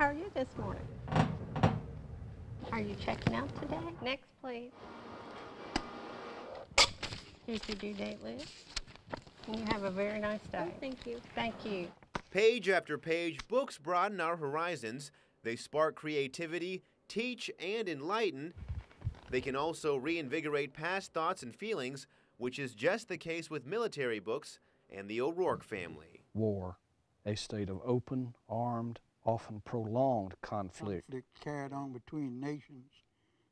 How are you this morning? Are you checking out today? Next, please. Here's your due date list. And you have a very nice day. Oh, thank you. Thank you. Page after page, books broaden our horizons. They spark creativity, teach, and enlighten. They can also reinvigorate past thoughts and feelings, which is just the case with military books and the O'Rourke family. War, a state of open, armed, often prolonged conflict. Carried on between nations,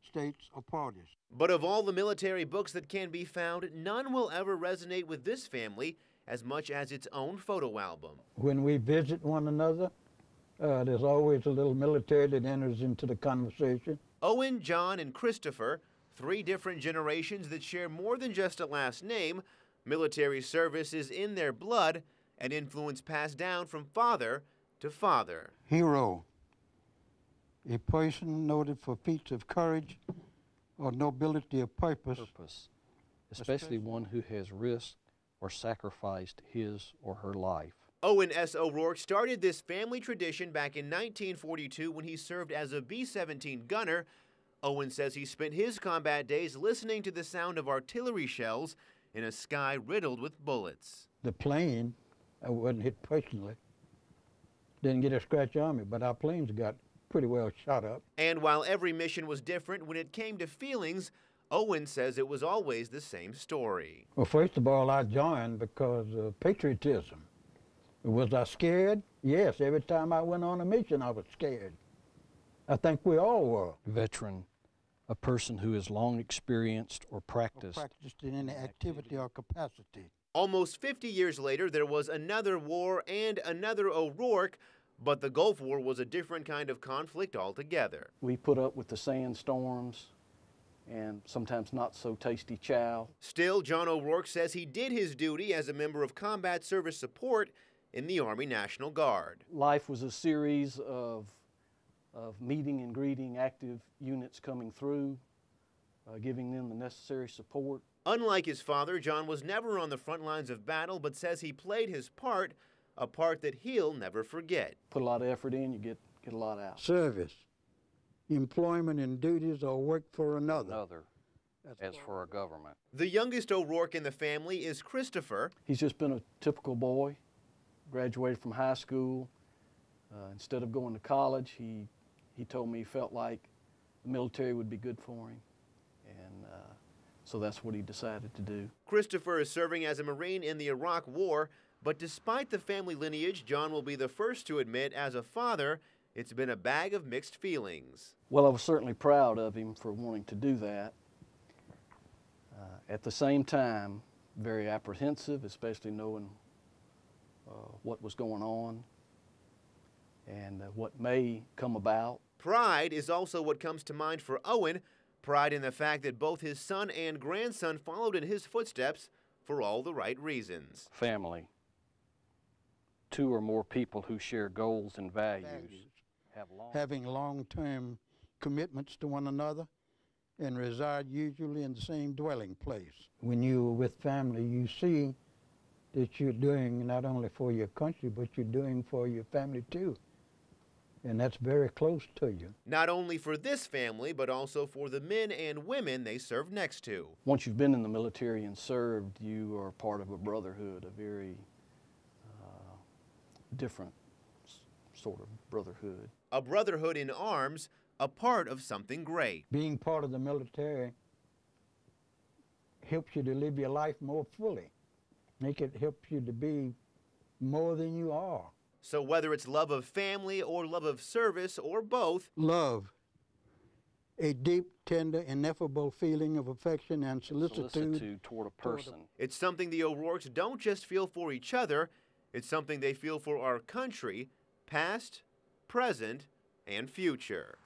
states, or parties. But of all the military books that can be found, none will ever resonate with this family as much as its own photo album. When we visit one another, there's always a little military that enters into the conversation. Owen, John, and Christopher, 3 different generations that share more than just a last name. Military service is in their blood, an influence passed down from father to father. Hero, a person noted for feats of courage or nobility of purpose. Especially one who has risked or sacrificed his or her life. Owen S. O'Rourke started this family tradition back in 1942 when he served as a B-17 gunner. Owen says he spent his combat days listening to the sound of artillery shells in a sky riddled with bullets. The plane, I wasn't hit personally, didn't get a scratch on me, but our planes got pretty well shot up. And while every mission was different, when it came to feelings, Owen says it was always the same story. Well, first of all, I joined because of patriotism. Was I scared? Yes, every time I went on a mission, I was scared. I think we all were. Veteran, a person who is long experienced or practiced in any activity or capacity. Almost 50 years later, there was another war and another O'Rourke, but the Gulf War was a different kind of conflict altogether. We put up with the sandstorms and sometimes not so tasty chow. Still, John O'Rourke says he did his duty as a member of combat service support in the Army National Guard. Life was a series of meeting and greeting active units coming through, giving them the necessary support. Unlike his father, John was never on the front lines of battle, but says he played his part, a part that he'll never forget. Put a lot of effort in, you get a lot out. Service, employment and duties or work for another. As for our government. The youngest O'Rourke in the family is Christopher. He's just been a typical boy, graduated from high school. Instead of going to college, he told me he felt like the military would be good for him. And so that's what he decided to do. Christopher is serving as a Marine in the Iraq War, but despite the family lineage, John will be the first to admit as a father, it's been a bag of mixed feelings. Well, I was certainly proud of him for wanting to do that. At the same time, very apprehensive, especially knowing what was going on and what may come about. Pride is also what comes to mind for Owen. Pride in the fact that both his son and grandson followed in his footsteps for all the right reasons. Family. 2 or more people who share goals and values. Having long-term commitments to one another and reside usually in the same dwelling place. When you're with family, you see that you're doing not only for your country, but you're doing for your family too. And that's very close to you. Not only for this family, but also for the men and women they serve next to. Once you've been in the military and served, you are part of a brotherhood, a very different sort of brotherhood. A brotherhood in arms, a part of something great. Being part of the military helps you to live your life more fully. It helps you to be more than you are. So whether it's love of family or love of service or both. Love, a deep, tender, ineffable feeling of affection and solicitude toward a person. It's something the O'Rourkes don't just feel for each other, it's something they feel for our country, past, present, and future.